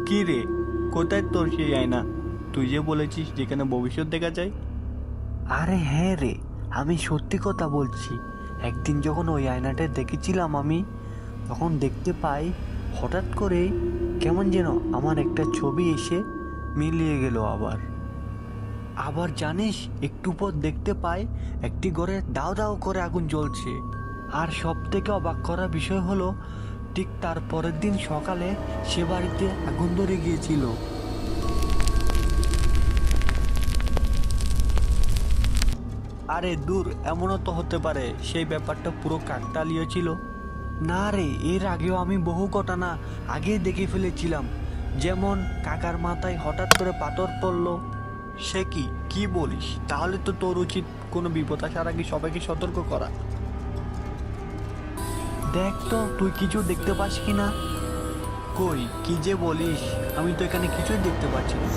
কি রে, কোথায় তোর সেই আয়না? তুই যে বলেছিস যেখানে ভবিষ্যৎ দেখা যায়। আরে হ্যাঁ রে, আমি সত্যি কথা বলছি। একদিন যখন ওই আয়নাটা দেখেছিলাম আমি, তখন দেখতে পাই হঠাৎ করেই কেমন যেন আমার একটা ছবি এসে মিলিয়ে গেল। আবার আবার জানিস, একটু পর দেখতে পাই একটি ঘরে দাও দাও করে আগুন জ্বলছে। আর সব থেকে অবাক করা বিষয় হলো, ঠিক তার পরের দিন সকালে সে বাড়িতে আগুন ধরে গিয়েছিল। আরে দূর, এমনও তো হতে পারে সেই ব্যাপারটা পুরো কাকতালীয় ছিল। না রে, এর আগেও আমি বহু ঘটনা আগেই দেখে ফেলেছিলাম। যেমন কাকার মাথায় হঠাৎ করে পাথর পড়লো। সে কি কি বলিস? তাহলে তো তোর উচিত কোনো বিপদ আসার আগে সবাইকে সতর্ক করা। দেখ তো তুই কিছু দেখতে পাস কি না? কই, কি যে বলিস, আমি তো এখানে কিছুই দেখতে পাচ্ছি না।